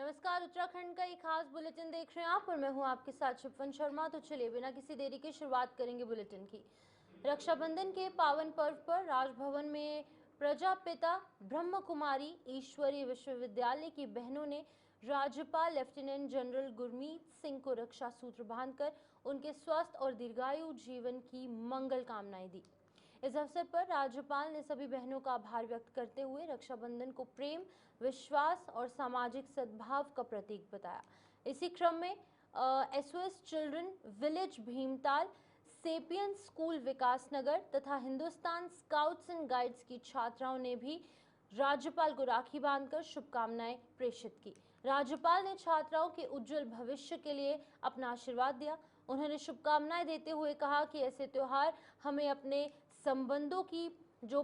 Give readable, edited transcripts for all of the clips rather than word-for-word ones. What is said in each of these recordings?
नमस्कार, उत्तराखंड का एक खास बुलेटिन देख रहे हैं आप और मैं हूं आपके साथ शिवपन शर्मा। तो चलिए बिना किसी देरी के शुरुआत करेंगे बुलेटिन की। रक्षाबंधन के पावन पर्व पर राजभवन में प्रजापिता ब्रह्म कुमारी ईश्वरीय विश्वविद्यालय की बहनों ने राज्यपाल लेफ्टिनेंट जनरल गुरमीत सिंह को रक्षा सूत्र बांधकर उनके स्वस्थ और दीर्घायु जीवन की मंगल कामनाएं दी। इस अवसर पर राज्यपाल ने सभी बहनों का आभार व्यक्त करते हुए रक्षाबंधन को प्रेम, विश्वास और सामाजिक सद्भाव का प्रतीक बताया। इसी क्रम में SOS children village Bhimtal, sapien school Vikasnagar तथा हिंदुस्तान स्काउट्स एंड गाइड्स की छात्राओं ने भी राज्यपाल को राखी बांधकर शुभकामनाएं प्रेषित की। राज्यपाल ने छात्राओं के उज्जवल भविष्य के लिए अपना आशीर्वाद दिया। उन्होंने शुभकामनाएं देते हुए कहा कि ऐसे त्योहार हमें अपने संबंधों की जो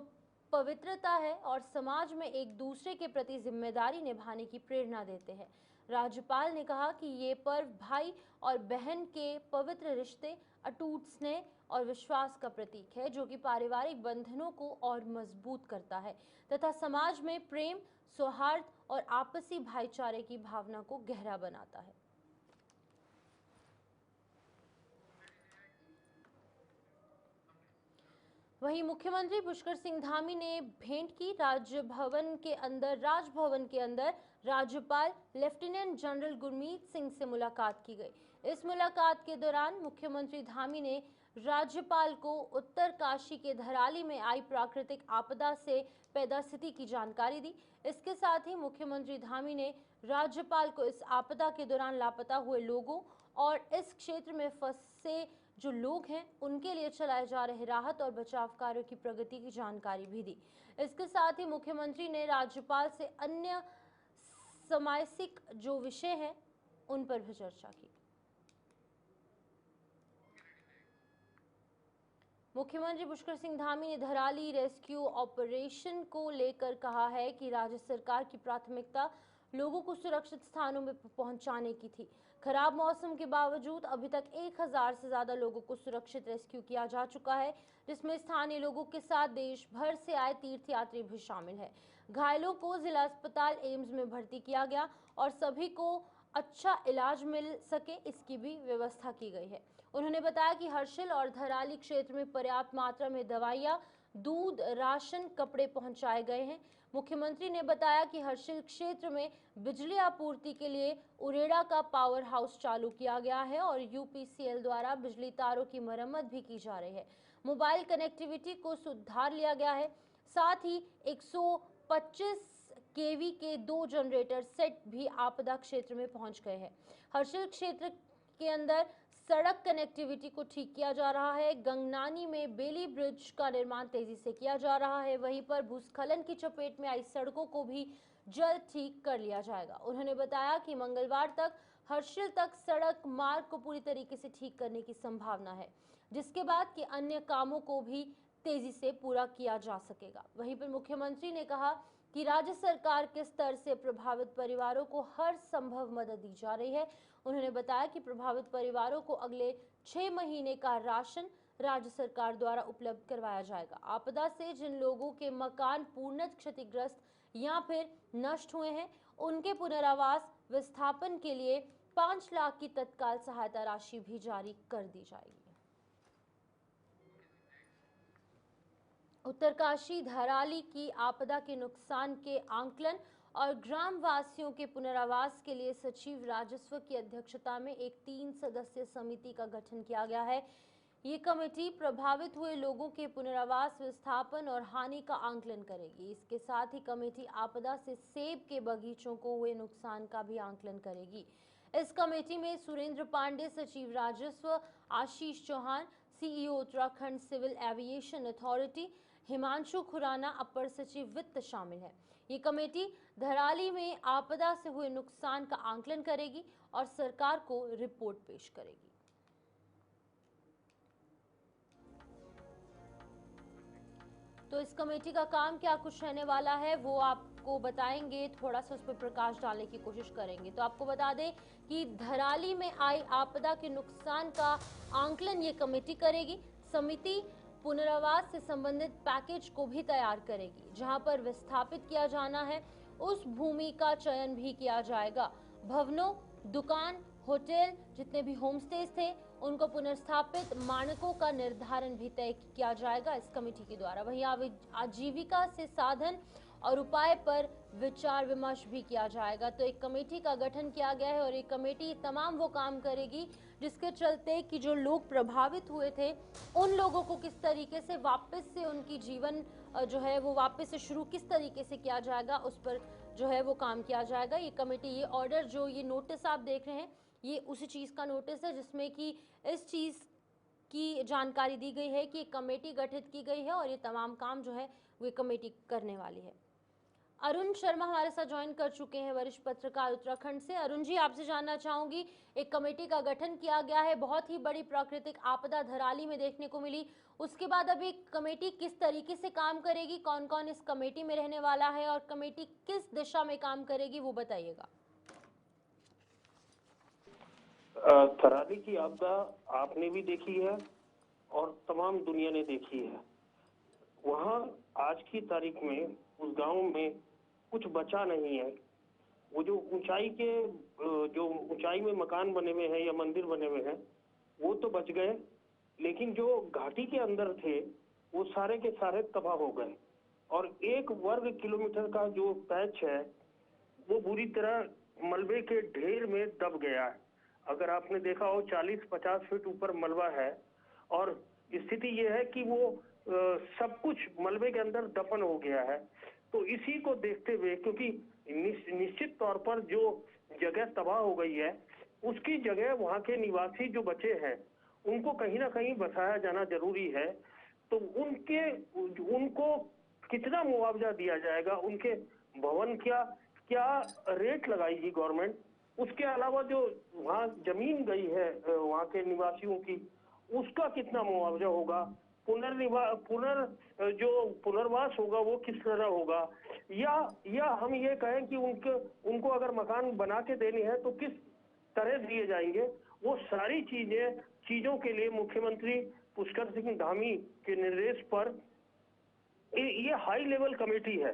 पवित्रता है और समाज में एक दूसरे के प्रति जिम्मेदारी निभाने की प्रेरणा देते हैं। राज्यपाल ने कहा कि ये पर्व भाई और बहन के पवित्र रिश्ते, अटूट स्नेह और विश्वास का प्रतीक है, जो कि पारिवारिक बंधनों को और मजबूत करता है तथा समाज में प्रेम, सौहार्द और आपसी भाईचारे की भावना को गहरा बनाता है। वहीं मुख्यमंत्री पुष्कर सिंह धामी ने भेंट की। राजभवन के अंदर राज्यपाल लेफ्टिनेंट जनरल गुरमीत सिंह से मुलाकात की गई। इस मुलाकात के दौरान मुख्यमंत्री धामी ने राज्यपाल को उत्तरकाशी के धराली में आई प्राकृतिक आपदा से पैदा स्थिति की जानकारी दी। इसके साथ ही मुख्यमंत्री धामी ने राज्यपाल को इस आपदा के दौरान लापता हुए लोगों और इस क्षेत्र में फंसे जो लोग हैं उनके लिए चलाए जा रहे राहत और बचाव कार्यों की प्रगति की जानकारी भी दी। इसके साथ ही मुख्यमंत्री ने राज्यपाल से अन्य सामाजिक जो विषय हैं उन पर भी चर्चा की। मुख्यमंत्री पुष्कर सिंह धामी ने धराली रेस्क्यू ऑपरेशन को लेकर कहा है कि राज्य सरकार की प्राथमिकता लोगों को सुरक्षित स्थानों में पहुंचाने की थी। खराब मौसम के बावजूद अभी तक 1000 से ज्यादा लोगों को सुरक्षित रेस्क्यू किया जा चुका है, जिसमें स्थानीय लोगों के साथ देश भर से आए तीर्थयात्री भी शामिल है। घायलों को जिला अस्पताल एम्स में भर्ती किया गया और सभी को अच्छा इलाज मिल सके इसकी भी व्यवस्था की गई है। उन्होंने बताया कि हर्षिल और धराली क्षेत्र में पर्याप्त मात्रा में दवाइयां, दूध, राशन, कपड़े पहुंचाए गए हैं। मुख्यमंत्री ने बताया कि हर्षिल क्षेत्र में बिजली आपूर्ति के लिए उरेडा का पावर हाउस चालू किया गया है और यूपीसीएल द्वारा बिजली तारों की मरम्मत भी की जा रही है। मोबाइल कनेक्टिविटी को सुधार लिया गया है। साथ ही 125 केवी के 2 जनरेटर सेट भी आपदा क्षेत्र में पहुंच गए हैं। हर्षिल क्षेत्र के अंदर सड़क कनेक्टिविटी को ठीक किया जा रहा है। गंगनानी में बेली ब्रिज का निर्माण तेजी से किया जा रहा है। वहीं पर भूस्खलन की चपेट में आई सड़कों को भी जल्द ठीक कर लिया जाएगा। उन्होंने बताया कि मंगलवार तक हर्षिल तक सड़क मार्ग को पूरी तरीके से ठीक करने की संभावना है, जिसके बाद के अन्य कामों को भी तेजी से पूरा किया जा सकेगा। वहीं पर मुख्यमंत्री ने कहा कि राज्य सरकार के स्तर से प्रभावित परिवारों को हर संभव मदद दी जा रही है। उन्होंने बताया कि प्रभावित परिवारों को अगले 6 महीने का राशन राज्य सरकार द्वारा उपलब्ध करवाया जाएगा। आपदा से जिन लोगों के मकान पूर्णतः क्षतिग्रस्त या फिर नष्ट हुए हैं, उनके पुनर्वास विस्थापन के लिए 5 लाख की तत्काल सहायता राशि भी जारी कर दी जाएगी। उत्तरकाशी धराली की आपदा के नुकसान के आंकलन और ग्राम वासियों के पुनर्वास के लिए सचिव राजस्व की अध्यक्षता में एक 3 सदस्यीय समिति का गठन किया गया है। ये कमेटी प्रभावित हुए लोगों के पुनर्वास, विस्थापन और हानि का आंकलन करेगी। इसके साथ ही कमेटी आपदा से सेब के बगीचों को हुए नुकसान का भी आंकलन करेगी। इस कमेटी में सुरेंद्र पांडे सचिव राजस्व, Ashish Chauhan CEO Uttarakhand civil aviation authority, Himanshu Khurana अपर सचिव वित्त शामिल है। ये कमेटी धराली में आपदा से हुए नुकसान का आंकलन करेगी और सरकार को रिपोर्ट पेश करेगी। तो इस कमेटी का काम क्या कुछ रहने वाला है वो आपको बताएंगे, थोड़ा सा उस पर प्रकाश डालने की कोशिश करेंगे। तो आपको बता दें कि धराली में आई आपदा के नुकसान का आंकलन ये कमेटी करेगी। समिति पुनर्वास से संबंधित पैकेज को भी तैयार करेगी। जहां पर विस्थापित किया जाना है उस भूमि का चयन भी किया जाएगा। भवनों, दुकान, होटल, जितने भी होम स्टेज थे, उनको पुनर्स्थापित मानकों का निर्धारण भी तय किया जाएगा इस कमेटी के द्वारा। वहीं आजीविका से साधन और उपाय पर विचार विमर्श भी किया जाएगा। तो एक कमेटी का गठन किया गया है और एक कमेटी तमाम वो काम करेगी जिसके चलते कि जो लोग प्रभावित हुए थे उन लोगों को किस तरीके से वापस से उनकी जीवन जो है वो वापस से शुरू किस तरीके से किया जाएगा, उस पर जो है वो काम किया जाएगा। ये कमेटी, ये ऑर्डर, जो ये नोटिस आप देख रहे हैं, ये उसी चीज़ का नोटिस है जिसमें कि इस चीज़ की जानकारी दी गई है कि एक कमेटी गठित की गई है और ये तमाम काम जो है वो कमेटी करने वाली है। अरुण शर्मा हमारे साथ ज्वाइन कर चुके हैं, वरिष्ठ पत्रकार उत्तराखंड से। अरुण जी, आपसे जानना चाहूंगी, एक कमेटी का गठन किया गया है, बहुत ही बड़ी प्राकृतिक आपदा धराली में देखने को मिली, उसके बाद अभी कमेटी किस तरीके से काम करेगी, कौन कौन इस कमेटी में रहने वाला है और कमेटी किस दिशा में काम करेगी, वो बताइएगा। थराली की आपदा आपने भी देखी है और तमाम दुनिया ने देखी है। वहाँ आज की तारीख में उस गांव में कुछ बचा नहीं है। वो जो ऊंचाई में मकान बने हुए हैं या मंदिर बने हुए हैं वो तो बच गए, लेकिन जो घाटी के अंदर थे वो सारे के सारे तबाह हो गए और 1 वर्ग किलोमीटर का जो पैच है वो बुरी तरह मलबे के ढेर में दब गया है। अगर आपने देखा हो 40-50 फीट ऊपर मलबा है और स्थिति ये है कि वो सब कुछ मलबे के अंदर दफन हो गया है। तो इसी को देखते हुए, क्योंकि निश्चित तौर पर जो जगह तबाह हो गई है उसकी जगह वहाँ के निवासी जो बचे हैं उनको कहीं ना कहीं बसाया जाना जरूरी है। तो उनको कितना मुआवजा दिया जाएगा, उनके भवन क्या रेट लगाएगी गवर्नमेंट, उसके अलावा जो वहाँ जमीन गई है वहाँ के निवासियों की उसका कितना मुआवजा होगा, पुनर्वास होगा वो किस तरह होगा, या हम ये कहें कि उनको अगर मकान बना के देने हैं तो किस तरह दिए जाएंगे। वो सारी चीजों के लिए मुख्यमंत्री पुष्कर सिंह धामी के निर्देश पर ये हाई लेवल कमेटी है।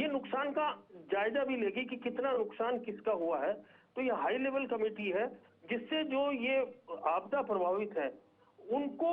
ये नुकसान का जायजा भी लेगी कि कितना नुकसान किसका हुआ है। तो ये हाई लेवल कमेटी है जिससे जो ये आपदा प्रभावित है उनको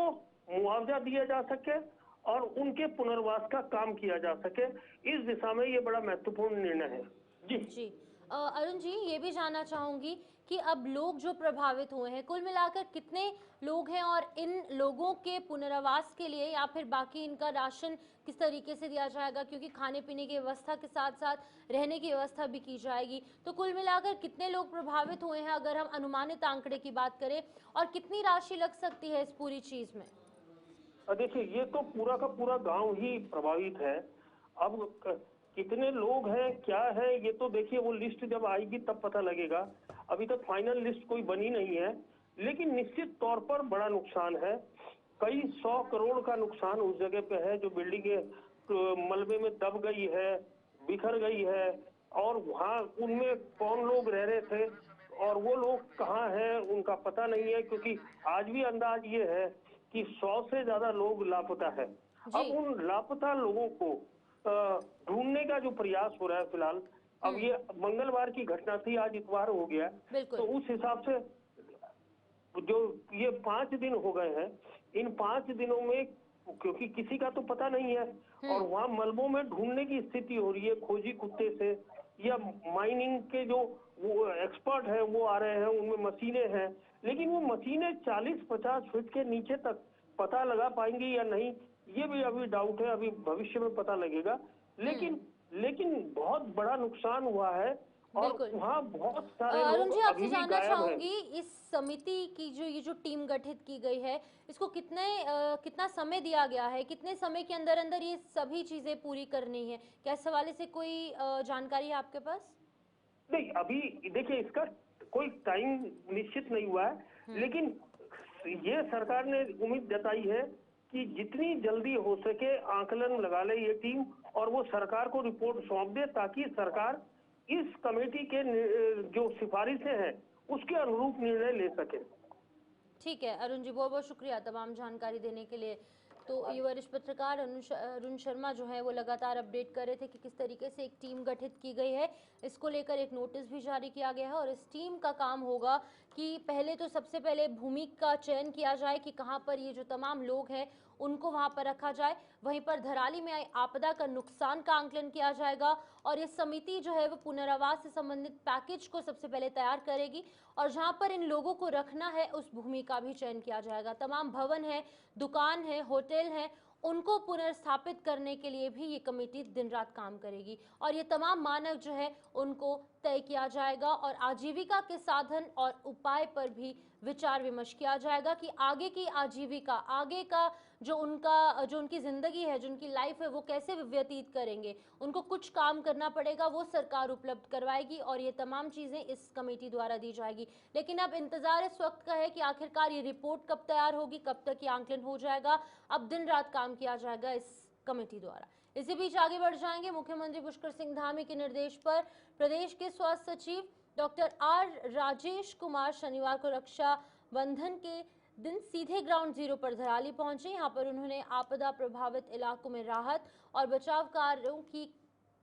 मुआवजा दिया जा सके और उनके पुनर्वास का काम किया जा सके। इस दिशा में ये बड़ा महत्वपूर्ण निर्णय है। जी अरुण जी, ये भी जानना चाहूंगी कि अब लोग जो प्रभावित हुए हैं कुल मिलाकर कितने लोग हैं और इन लोगों के पुनर्वास के लिए या फिर बाकी इनका राशन किस तरीके से दिया जाएगा, क्योंकि खाने पीने की व्यवस्था के साथ साथ रहने की व्यवस्था भी की जाएगी। तो कुल मिलाकर कितने लोग प्रभावित हुए हैं अगर हम अनुमानित आंकड़े की बात करें, और कितनी राशि लग सकती है इस पूरी चीज में? देखिए, ये तो पूरा का पूरा गांव ही प्रभावित है। अब कितने लोग हैं क्या है ये तो देखिए वो लिस्ट जब आएगी तब पता लगेगा। अभी तक फाइनल लिस्ट कोई बनी नहीं है, लेकिन निश्चित तौर पर बड़ा नुकसान है। कई 100 करोड़ का नुकसान उस जगह पे है जो बिल्डिंगे मलबे में दब गई है, बिखर गई है, और वहाँ उनमें कौन लोग रह रहे थे और वो लोग कहाँ हैं उनका पता नहीं है, क्योंकि आज भी अंदाज ये है कि 100 से ज्यादा लोग लापता है। अब उन लापता लोगों को ढूंढने का जो प्रयास हो रहा है फिलहाल, अब ये मंगलवार की घटना थी, आज इतवार हो गया, तो उस हिसाब से जो ये 5 दिन हो गए हैं, इन 5 दिनों में क्योंकि किसी का तो पता नहीं है और वहाँ मलबों में ढूंढने की स्थिति हो रही है खोजी कुत्ते से, या माइनिंग के जो वो एक्सपर्ट है वो आ रहे हैं, उनमें मशीनें हैं, लेकिन वो मशीनें 40-50 फीट के नीचे तक पता लगा पाएंगी या नहीं ये भी अभी डाउट है, अभी भविष्य में पता लगेगा। लेकिन बहुत बड़ा नुकसान हुआ है और वहाँ बहुत सारे अरुण जी, लोग आपसे जानना चाहूंगी, इस समिति की ये जो टीम गठित की गई है इसको कितना समय दिया गया है, कितने समय के अंदर अंदर ये सभी चीजें पूरी करनी है, क्या इस हवाले से कोई जानकारी है आपके पास? नहीं, अभी देखिए इसका कोई टाइम निश्चित नहीं हुआ है, लेकिन ये सरकार ने उम्मीद जताई है कि जितनी जल्दी हो सके आकलन लगा ले ये टीम और वो सरकार को रिपोर्ट सौंप दे, ताकि सरकार इस कमेटी के जो सिफारिशें हैं उसके अनुरूप निर्णय ले सके। ठीक है अरुण जी, बहुत बहुत शुक्रिया तमाम जानकारी देने के लिए। तो ये वरिष्ठ पत्रकार अरुण शर्मा जो है वो लगातार अपडेट कर रहे थे कि किस तरीके से एक टीम गठित की गई है। इसको लेकर एक नोटिस भी जारी किया गया है और इस टीम का काम होगा कि पहले तो सबसे पहले भूमि का चयन किया जाए कि कहाँ पर ये जो तमाम लोग हैं उनको वहां पर रखा जाए। वहीं पर धराली में आई आपदा का नुकसान का आंकलन किया जाएगा और ये समिति जो है वो पुनर्वास से संबंधित पैकेज को सबसे पहले तैयार करेगी और जहां पर इन लोगों को रखना है उस भूमि का भी चयन किया जाएगा। तमाम भवन है, दुकान है, होटल है, उनको पुनर्स्थापित करने के लिए भी ये कमेटी दिन रात काम करेगी और ये तमाम मानक जो है उनको तय किया जाएगा और आजीविका के साधन और उपाय पर भी विचार विमर्श किया जाएगा कि आगे की आजीविका, आगे का जो उनकी जिंदगी है, जो उनकी लाइफ है, वो कैसे व्यतीत करेंगे। उनको कुछ काम करना पड़ेगा, वो सरकार उपलब्ध करवाएगी और ये तमाम चीजें इस कमेटी द्वारा दी जाएगी। लेकिन अब इंतजार इस वक्त का है कि आखिरकार ये रिपोर्ट कब तैयार होगी, कब तक ये आंकलन हो जाएगा। अब दिन रात काम किया जाएगा इस कमेटी द्वारा। इसी बीच आगे बढ़ जाएंगे। मुख्यमंत्री पुष्कर सिंह धामी के निर्देश पर प्रदेश के स्वास्थ्य सचिव डॉक्टर आर राजेश कुमार शनिवार को रक्षा बंधन के दिन सीधे ग्राउंड जीरो पर धराली पहुंचे। यहां पर उन्होंने आपदा प्रभावित इलाकों में राहत और बचाव कार्यों की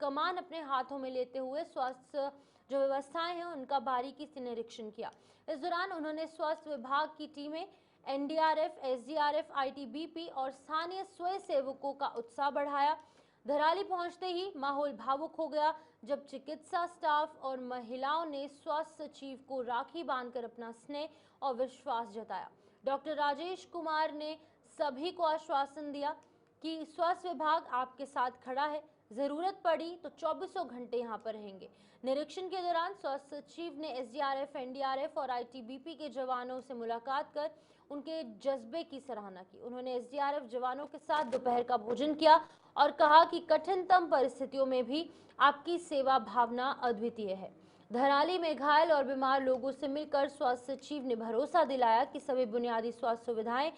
कमान अपने हाथों में लेते हुए स्वास्थ्य जो व्यवस्थाएं हैं उनका बारीकी से निरीक्षण किया। इस दौरान उन्होंने स्वास्थ्य विभाग की टीमें, एनडीआरएफ, एसडीआरएफ, आईटीबीपी और स्थानीय स्वयंसेवकों का उत्साह बढ़ाया। धराली पहुंचते ही माहौल भावुक हो गया जब चिकित्सा स्टाफ और महिलाओं ने स्वास्थ्य सचिव को राखी बांधकर अपना स्नेह और विश्वास जताया। डॉक्टर राजेश कुमार ने सभी को आश्वासन दिया कि स्वास्थ्य विभाग आपके साथ खड़ा है, जरूरत पड़ी तो 24 घंटे यहां पर रहेंगे। निरीक्षण के दौरान स्वास्थ्य सचिव ने एसडीआरएफ, एनडीआरएफ और आईटीबीपी के जवानों से मुलाकात कर उनके जज्बे की सराहना की। उन्होंने एसडीआरएफ जवानों के साथ दोपहर का भोजन किया और कहा कि कठिनतम परिस्थितियों में भी आपकी सेवा भावना अद्वितीय है। धराली में घायल और बीमार लोगों से मिलकर स्वास्थ्य सचिव ने भरोसा दिलाया कि सभी बुनियादी स्वास्थ्य सुविधाएं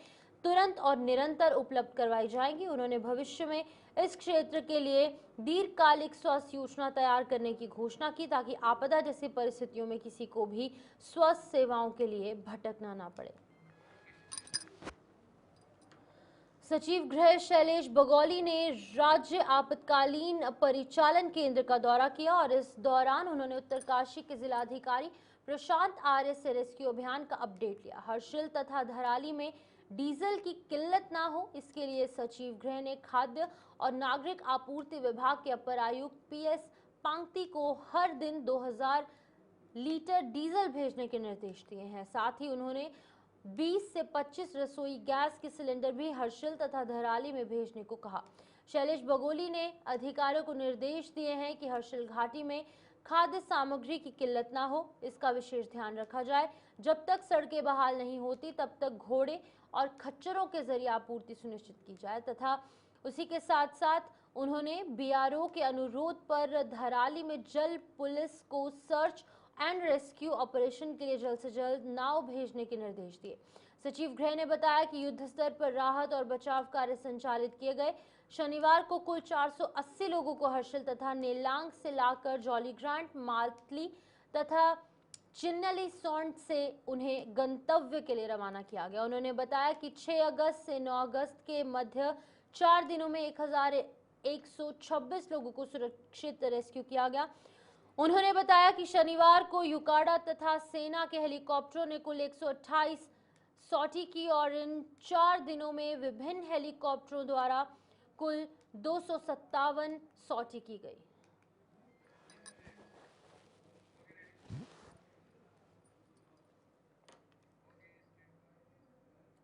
तुरंत और निरंतर उपलब्ध करवाई जाएंगी। उन्होंने भविष्य में इस क्षेत्र के लिए दीर्घकालिक स्वास्थ्य योजना तैयार करने की घोषणा की ताकि आपदा जैसी परिस्थितियों में किसी को भी स्वास्थ्य सेवाओं के लिए भटकना ना पड़े। सचिव गृह शैलेश बगौली ने राज्य आपातकालीन परिचालन केंद्र का दौरा किया और इस दौरान उन्होंने उत्तरकाशी के जिलाधिकारी प्रशांत आर्य से रेस्क्यू अभियान का अपडेट लिया। हर्षिल तथा धराली में डीजल की किल्लत ना हो, इसके लिए सचिव गृह ने खाद्य और नागरिक आपूर्ति विभाग के अपर आयुक्त पीएस पांगती को हर दिन 2000 लीटर डीजल भेजने के निर्देश दिए हैं। साथ ही उन्होंने 20 से 25 रसोई गैस के सिलेंडर भी हर्षिल तथा धराली में भेजने को कहा। शैलेश बगोली ने अधिकारियों को निर्देश दिए हैं कि हर्षिल घाटी में खाद्य सामग्री की किल्लत ना हो, इसका विशेष ध्यान रखा जाए। जब तक सड़कें बहाल नहीं होती तब तक घोड़े और खच्चरों के जरिए आपूर्ति सुनिश्चित की जाए तथा उसी के साथ साथ उन्होंने बीआरओ के अनुरोध पर धराली में जल पुलिस को सर्च एंड रेस्क्यू ऑपरेशन के लिए जल्द से जल्द नाव भेजने के निर्देश दिए। सचिव गृह ने बताया कि युद्ध स्तर पर राहत और बचाव कार्य संचालित किए गए। शनिवार को कुल 480 लोगों को हर्षिल तथा नेलांग से लाकर जॉली ग्रांट, मातली तथा चिन्नली सौंड से उन्हें गंतव्य के लिए रवाना किया गया। उन्होंने बताया कि 6 अगस्त से 9 अगस्त के मध्य 4 दिनों में 1126 लोगों को सुरक्षित रेस्क्यू किया गया। उन्होंने बताया कि शनिवार को युकाड़ा तथा सेना के हेलीकॉप्टरों ने कुल 128 सॉटी की और इन 4 दिनों में विभिन्न हेलीकॉप्टरों द्वारा कुल 257 सॉटी की गई।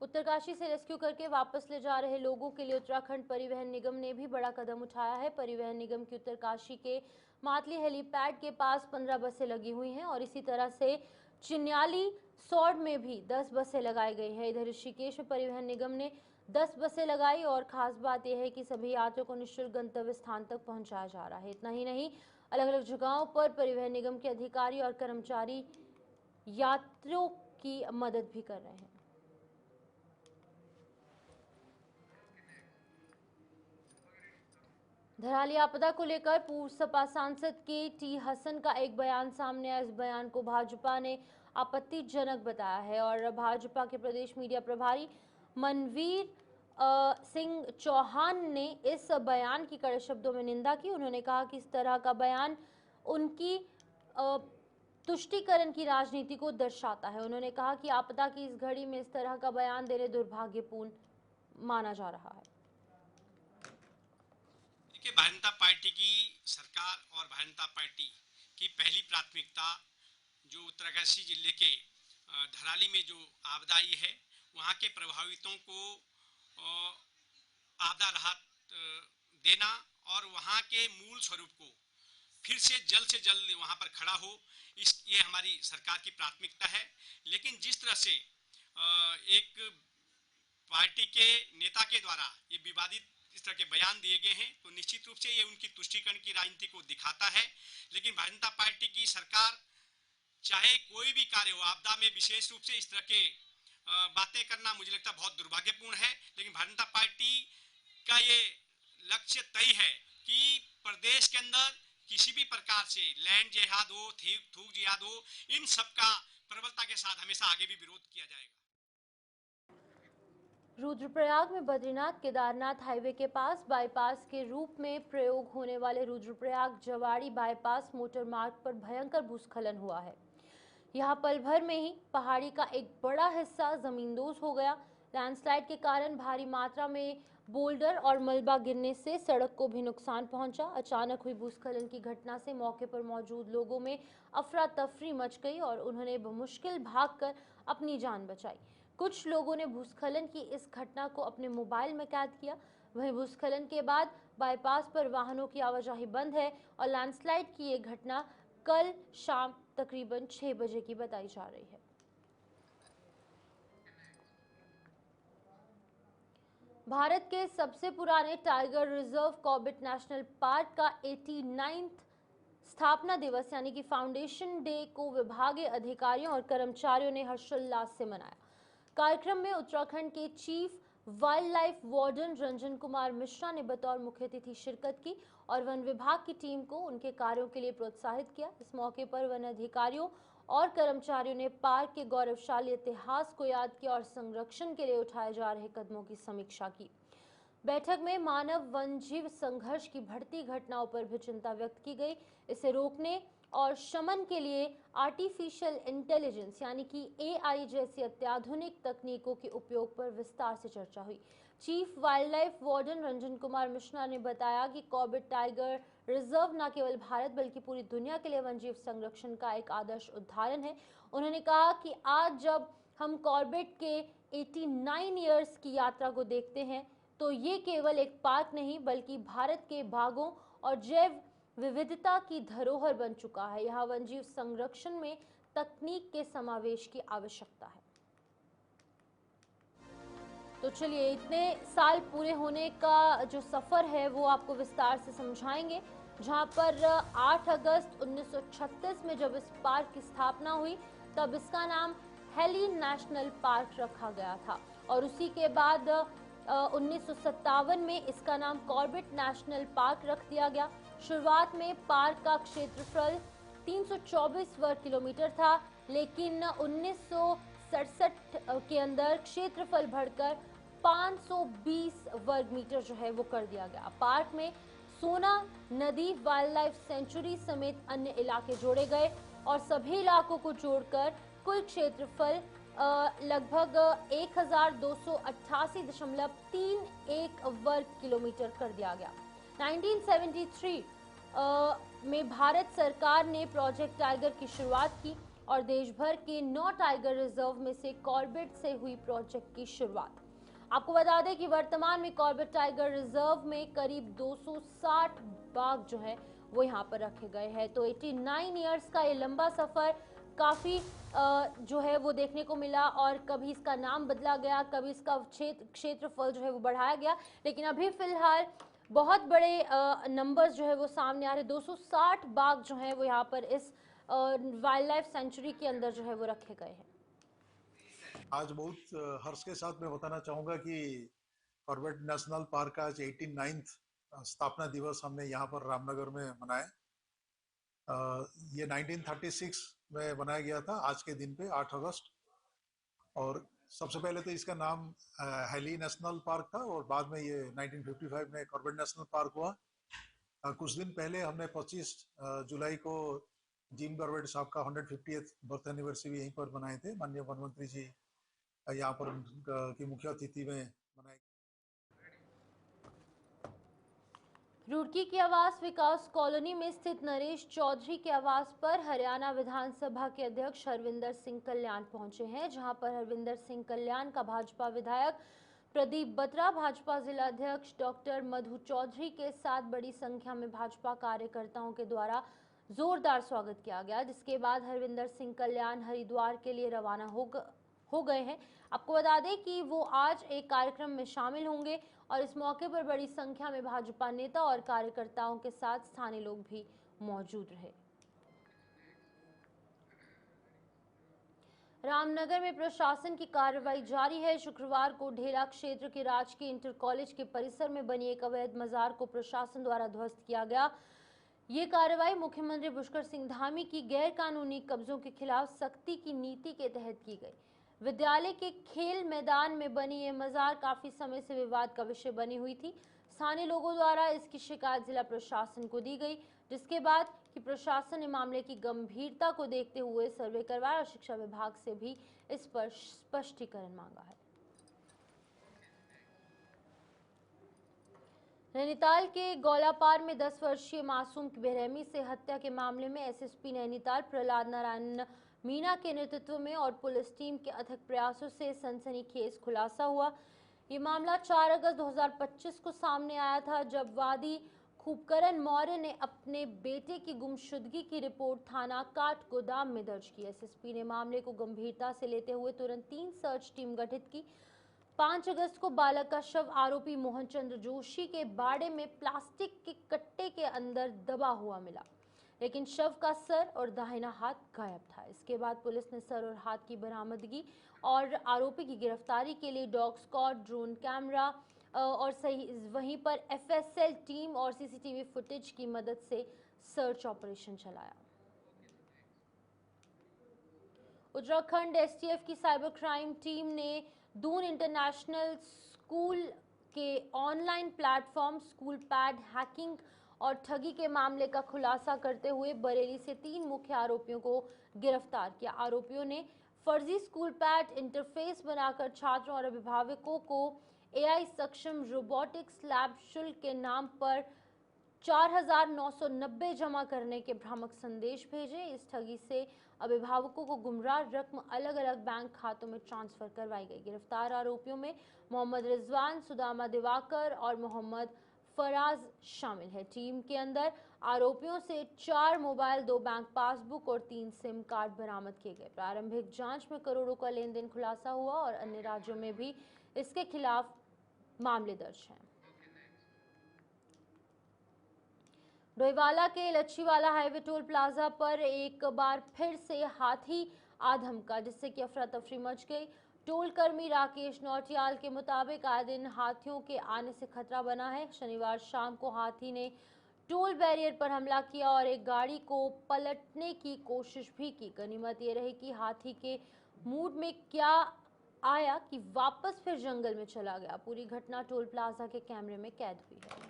उत्तरकाशी से रेस्क्यू करके वापस ले जा रहे लोगों के लिए उत्तराखंड परिवहन निगम ने भी बड़ा कदम उठाया है। परिवहन निगम की उत्तरकाशी के मातली हेलीपैड के पास 15 बसें लगी हुई हैं और इसी तरह से चिन्याली सौड़ में भी 10 बसें लगाई गई हैं। इधर ऋषिकेश में परिवहन निगम ने 10 बसें लगाई और खास बात यह है कि सभी यात्रियों को निःशुल्क गंतव्य स्थान तक पहुंचाया जा रहा है। इतना ही नहीं, अलग अलग जगहों पर परिवहन निगम के अधिकारी और कर्मचारी यात्रियों की मदद भी कर रहे हैं। धराली आपदा को लेकर पूर्व सपा सांसद के टी हसन का एक बयान सामने आया। इस बयान को भाजपा ने आपत्तिजनक बताया है और भाजपा के प्रदेश मीडिया प्रभारी मनवीर सिंह चौहान ने इस बयान की कड़े शब्दों में निंदा की। उन्होंने कहा कि इस तरह का बयान उनकी तुष्टीकरण की राजनीति को दर्शाता है। उन्होंने कहा कि आपदा की इस घड़ी में इस तरह का बयान देने दुर्भाग्यपूर्ण माना जा रहा है। देखिए, भारतीय जनता पार्टी की सरकार और भारतीय जनता पार्टी की पहली प्राथमिकता जो उत्तरकाशी जिले के धराली में जो आपदा आई है, वहाँ के प्रभावितों को आपदा राहत देना और वहाँ के मूल स्वरूप को फिर से जल्द वहाँ पर खड़ा हो, ये हमारी सरकार की प्राथमिकता है। लेकिन जिस तरह से एक पार्टी के नेता के द्वारा ये विवादित इस तरह के बयान दिए गए हैं, तो निश्चित रूप से ये उनकी तुष्टीकरण की राजनीति को दिखाता है। लेकिन भारतीय जनता पार्टी की सरकार चाहे कोई भी कार्य हो, आपदा में विशेष रूप से इस तरह के बातें करना मुझे लगता है बहुत दुर्भाग्यपूर्ण है। लेकिन भारतीय जनता पार्टी का ये लक्ष्य तय है कि प्रदेश के अंदर किसी भी प्रकार से लैंड जिहाद हो, थूक जिहाद हो, इन सब का प्रबलता के साथ हमेशा आगे भी विरोध किया जाएगा। रुद्रप्रयाग में बद्रीनाथ केदारनाथ हाईवे के पास बाईपास के रूप में प्रयोग होने वाले रुद्रप्रयाग जवाड़ी बाईपास मोटर मार्ग पर भयंकर भूस्खलन हुआ है। यहां पल भर में ही पहाड़ी का एक बड़ा हिस्सा जमींदोज हो गया। लैंडस्लाइड के कारण भारी मात्रा में बोल्डर और मलबा गिरने से सड़क को भी नुकसान पहुंचा। अचानक हुई भूस्खलन की घटना से मौके पर मौजूद लोगों में अफरा तफरी मच गई और उन्होंने बमुश्किल भागकर अपनी जान बचाई। कुछ लोगों ने भूस्खलन की इस घटना को अपने मोबाइल में कैद किया। वहीं भूस्खलन के बाद बाईपास पर वाहनों की आवाजाही बंद है और लैंडस्लाइड की ये घटना कल शाम तकरीबन 6 बजे की बताई जा रही है। भारत के सबसे पुराने tiger reserve Corbett national park का 89वां स्थापना दिवस यानी कि फाउंडेशन डे को विभागीय अधिकारियों और कर्मचारियों ने हर्षोल्लास से मनाया। कार्यक्रम में उत्तराखंड के chief wild life warden Ranjan Kumar Mishra ने बतौर मुख्य अतिथि शिरकत की और वन विभाग की टीम को उनके कार्यों के लिए प्रोत्साहित किया। इस मौके पर वन अधिकारियों और कर्मचारियों ने पार्क के गौरवशाली इतिहास को याद किया और संरक्षण के लिए उठाए जा रहे कदमों की समीक्षा की। बैठक में मानव वन्यजीव संघर्ष की बढ़ती घटनाओं पर भी चिंता व्यक्त की गई। इसे रोकने और शमन के लिए आर्टिफिशियल इंटेलिजेंस यानी कि एआई जैसी अत्याधुनिक तकनीकों के उपयोग पर विस्तार से चर्चा हुई। Chief wild life warden Ranjan Kumar Mishra ने बताया कि कॉर्बेट टाइगर रिजर्व न केवल भारत बल्कि पूरी दुनिया के लिए वन्यजीव संरक्षण का एक आदर्श उदाहरण है। उन्होंने कहा कि आज जब हम कॉर्बेट के 89 ईयर्स की यात्रा को देखते हैं तो ये केवल एक पार्क नहीं बल्कि भारत के बाघों और जैव विविधता की धरोहर बन चुका है। यहाँ वन्यजीव संरक्षण में तकनीक के समावेश की आवश्यकता है। तो चलिए, इतने साल पूरे होने का जो सफर है वो आपको विस्तार से समझाएंगे। जहां पर 8 अगस्त 1936 में जब इस पार्क की स्थापना हुई तब इसका नाम हेली नेशनल पार्क रखा गया था और उसी के बाद 1957 में इसका नाम कॉर्बेट नेशनल पार्क रख दिया गया। शुरुआत में पार्क का क्षेत्रफल 324 वर्ग किलोमीटर था, लेकिन 1967 के अंदर क्षेत्रफल बढ़कर 520 वर्ग मीटर जो है वो कर दिया गया। पार्क में सोना नदी वाइल्ड लाइफ सेंचुरी समेत अन्य इलाके जोड़े गए और सभी इलाकों को जोड़कर कुल क्षेत्रफल लगभग 1288.31 वर्ग किलोमीटर कर दिया गया। 1973 में भारत सरकार ने प्रोजेक्ट टाइगर की शुरुआत की और देश भर के 9 टाइगर रिजर्व में से कॉर्बेट से हुई प्रोजेक्ट की शुरुआत। आपको बता दें कि वर्तमान में कॉर्बेट टाइगर रिजर्व में करीब 260 बाघ जो है वो यहाँ पर रखे गए हैं। तो 89 ईयर्स का ये लंबा सफर काफी जो है वो देखने को मिला और कभी इसका नाम बदला गया, कभी इसका क्षेत्रफल जो है वो बढ़ाया गया, लेकिन अभी फिलहाल बहुत बड़े नंबर्स जो है वो सामने आ रहे। 260 बाघ जो है वो यहाँ पर इस वाइल्ड लाइफ सेंचुरी के अंदर जो है वो रखे गए हैं। आज बहुत हर्ष के साथ मैं बताना चाहूँगा कि कॉर्बेट नेशनल पार्क का आज 89वां स्थापना दिवस हमने यहाँ पर रामनगर में मनाया। ये 1936 में बनाया गया था आज के दिन पे 8 अगस्त, और सबसे पहले तो इसका नाम हैली नेशनल पार्क था और बाद में ये 1955 में कॉर्बेट नेशनल पार्क हुआ। कुछ दिन पहले हमने 25 जुलाई को जिम कॉर्बेट साहब का 150th बर्थ एनिवर्सरी यहीं पर मनाए थे। माननीय वन मंत्री जी यहाँ पर की मुख्य अतिथि में मनाए। रुड़की के आवास विकास कॉलोनी में स्थित नरेश चौधरी के आवास पर हरियाणा विधानसभा के अध्यक्ष हरविंदर सिंह कल्याण पहुंचे हैं, जहां पर हरविंदर सिंह कल्याण का भाजपा विधायक प्रदीप बत्रा, भाजपा जिला अध्यक्ष डॉक्टर मधु चौधरी के साथ बड़ी संख्या में भाजपा कार्यकर्ताओं के द्वारा जोरदार स्वागत किया गया, जिसके बाद हरविंदर सिंह कल्याण हरिद्वार के लिए रवाना हो गए हैं। आपको बता दें कि वो आज एक कार्यक्रम में शामिल होंगे और इस मौके पर बड़ी संख्या में भाजपा नेता और कार्यकर्ताओं के साथ स्थानीय लोग भी मौजूद रहे। रामनगर में प्रशासन की कार्रवाई जारी है। शुक्रवार को ढेला क्षेत्र के राजकीय इंटर कॉलेज के परिसर में बनी एक अवैध मजार को प्रशासन द्वारा ध्वस्त किया गया। ये कार्रवाई मुख्यमंत्री पुष्कर सिंह धामी की गैर कानूनी कब्जों के खिलाफ सख्ती की नीति के तहत की गई। विद्यालय के खेल मैदान में बनी ये मजार काफी समय से विवाद का विषय बनी हुई थी। स्थानीय लोगों द्वारा इसकी शिकायत जिला प्रशासन को दी गई, जिसके बाद कि प्रशासन ने मामले की गंभीरता को देखते हुए सर्वे करवाया और शिक्षा विभाग से भी इस पर स्पष्टीकरण मांगा है। नैनीताल के गौलापार में 10 वर्षीय मासूम की बेरहमी से हत्या के मामले में एसएसपी नैनीताल प्रहलाद नारायण मीना के नेतृत्व में और पुलिस टीम के अथक प्रयासों से सनसनीखेज खुलासा हुआ। ये मामला 4 अगस्त 2025 को सामने आया था, जब वादी खूबकरण मौर्य ने अपने बेटे की गुमशुदगी की रिपोर्ट थाना काठगोदाम में दर्ज की। एसएसपी ने मामले को गंभीरता से लेते हुए तुरंत 3 सर्च टीम गठित की। 5 अगस्त को बालक का शव आरोपी मोहन चंद्र जोशी के बाड़े में प्लास्टिक के कट्टे के अंदर दबा हुआ मिला, लेकिन शव का सर और दाहिना हाथ गायब था। इसके बाद पुलिस ने सर और हाथ की बरामदगी और आरोपी की गिरफ्तारी के लिए डॉग स्क्वाड, ड्रोन कैमरा और वहीं पर एफएसएल टीम और सीसीटीवी फुटेज की मदद से सर्च ऑपरेशन चलाया। उत्तराखंड एसटीएफ की साइबर क्राइम टीम ने दून इंटरनेशनल स्कूल के online platform school pad hacking और ठगी के मामले का खुलासा करते हुए बरेली से 3 मुख्य आरोपियों को गिरफ्तार किया। आरोपियों ने फर्जी स्कूल पैड इंटरफेस बनाकर छात्रों और अभिभावकों को एआई सक्षम रोबोटिक्स लैब शुल्क के नाम पर 4,990 जमा करने के भ्रामक संदेश भेजे। इस ठगी से अभिभावकों को गुमराह रकम अलग अलग बैंक खातों में ट्रांसफर करवाई गई। गिरफ्तार आरोपियों में मोहम्मद रिजवान, सुदामा दिवाकर और मोहम्मद फराज शामिल है। टीम के अंदर आरोपियों से 4 मोबाइल, 2 बैंक पासबुक और 3 सिम कार्ड बरामद किए गए। प्रारंभिक जांच में करोड़ों का लेन देन खुलासा हुआ और अन्य राज्यों में भी इसके खिलाफ मामले दर्ज हैं। डोईवाला के लच्छीवाला हाईवे टोल प्लाजा पर एक बार फिर से हाथी आ धमका, जिससे कि अफरा तफरी मच गई। टोल कर्मी राकेश नौटियाल के मुताबिक आए दिन हाथियों के आने से खतरा बना है। शनिवार शाम को हाथी ने टोल बैरियर पर हमला किया और एक गाड़ी को पलटने की कोशिश भी की। गनीमत ये रही कि हाथी के मूड में क्या आया कि वापस फिर जंगल में चला गया। पूरी घटना टोल प्लाजा के कैमरे में कैद हुई है।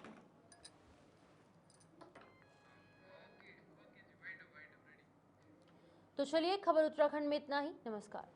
तो चलिए, खबर उत्तराखंड में इतना ही। नमस्कार।